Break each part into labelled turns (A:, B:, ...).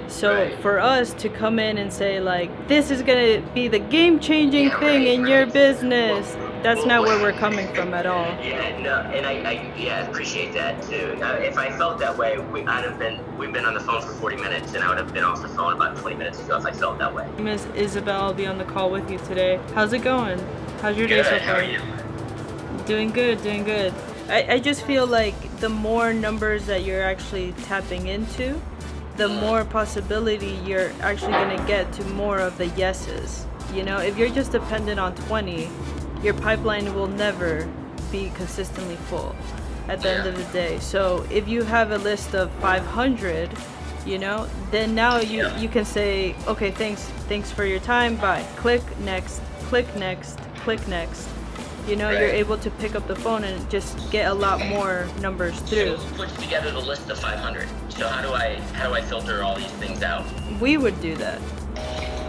A: So for us to come in and say like, this is gonna be the game-changing thing in your business, that's not where we're coming from at all.
B: Yeah, no, and I appreciate that too. If I felt that way, we've been on the phone for 40 minutes, and I would have been off the phone about 20 minutes ago if I felt that way.
A: My name is Isabel. I'll be on the call with you today. How's it going? How's your day so far?
B: How are you?
A: Doing good, doing good. I just feel like the more numbers that you're actually tapping into, the more possibility you're actually going to get to more of the yeses. You know, if you're just dependent on 20, your pipeline will never be consistently full at the end of the day. So if you have a list of 500, you know, then now you can say, okay, thanks for your time, bye. Click next, click next, click next. You know, you're able to pick up the phone and just get a lot more numbers through.
B: So who puts together the list of 500? So how do I filter all these things out?
A: We would do that.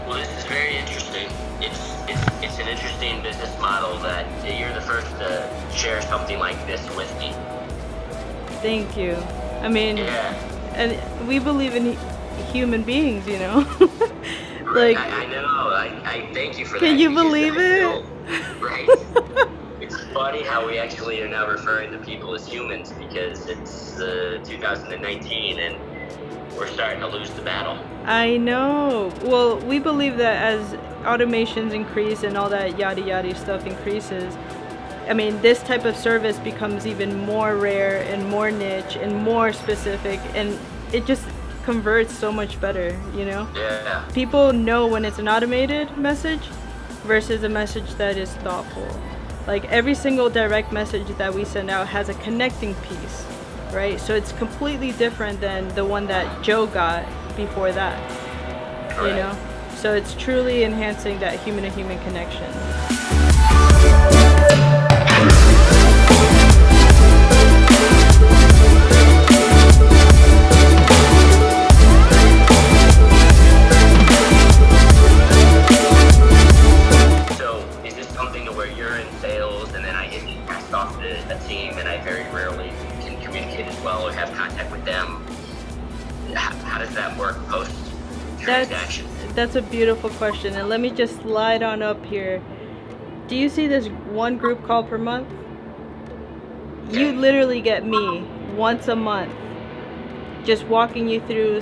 B: Well, this is very interesting. It's an interesting business model that you're the first to share something like this with me.
A: Thank you. I mean, and we believe in human beings, you know. Like,
B: I know. I thank you for that.
A: Can you believe it?
B: Right. It's funny how we actually are now referring to people as humans because it's 2019 and we're starting to lose the battle.
A: I know. Well, we believe that as automations increase and all that yada yada stuff increases, I mean, this type of service becomes even more rare and more niche and more specific, and it just converts so much better, you know?
B: Yeah.
A: People know when it's an automated message versus a message that is thoughtful. Like every single direct message that we send out has a connecting piece, right? So it's completely different than the one that Joe got before that, you know? So it's truly enhancing that human-to-human connection.
B: How does that work post transaction?
A: That's a beautiful question, and let me just slide on up here. Do you see this one group call per month? You literally get me once a month just walking you through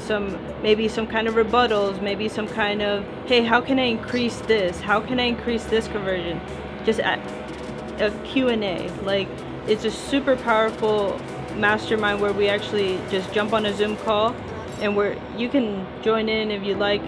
A: maybe some kind of rebuttals, maybe some kind of, hey, how can I increase this? How can I increase this conversion? Just a Q&A. Like, it's a super powerful mastermind where we actually just jump on a Zoom call, and you can join in if you like.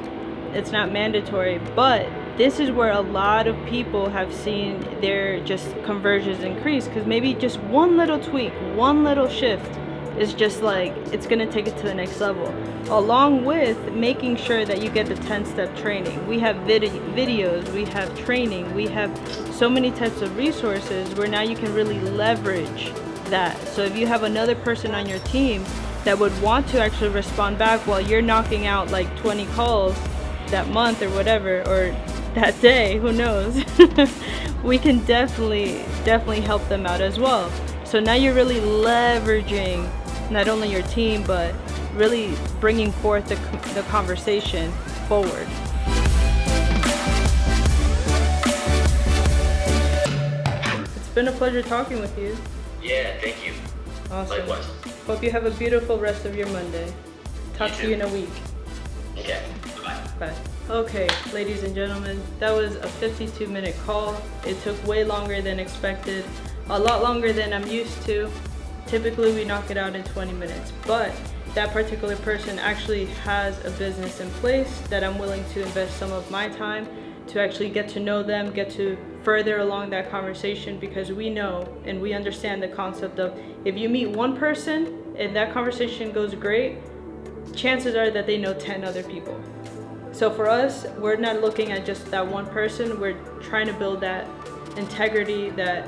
A: It's not mandatory, but this is where a lot of people have seen their just conversions increase, because maybe just one little tweak, one little shift is just like, it's gonna take it to the next level, along with making sure that you get the 10-step training. We have videos, we have training, we have so many types of resources where now you can really leverage that. So if you have another person on your team that would want to actually respond back while you're knocking out like 20 calls that month or whatever, or that day, who knows, we can definitely help them out as well. So now you're really leveraging not only your team, but really bringing forth the conversation forward. It's been a pleasure talking with you.
B: Yeah, thank you.
A: Awesome.
B: Likewise.
A: Hope you have a beautiful rest of your Monday. Talk to you in a week.
B: Okay, bye.
A: Bye. Okay, ladies and gentlemen, that was a 52-minute call. It took way longer than expected, a lot longer than I'm used to. Typically we knock it out in 20 minutes, but that particular person actually has a business in place that I'm willing to invest some of my time to actually get to know them, get to further along that conversation, because we know and we understand the concept of, if you meet one person and that conversation goes great, chances are that they know 10 other people. So for us, we're not looking at just that one person, we're trying to build that integrity, that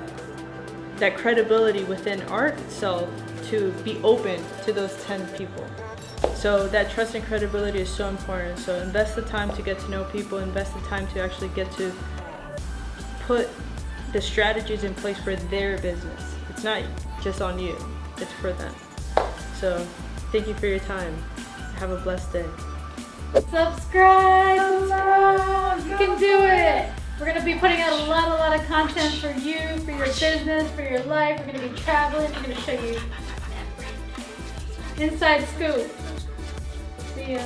A: credibility within ourselves to be open to those 10 people. So that trust and credibility is so important. So invest the time to get to know people, invest the time to actually get to put the strategies in place for their business. It's not just on you, it's for them. So thank you for your time. Have a blessed day.
C: Subscribe. You can do it. We're going to be putting out a lot of content for you, for your business, for your life. We're going to be traveling. We're going to show you inside scoop. See ya.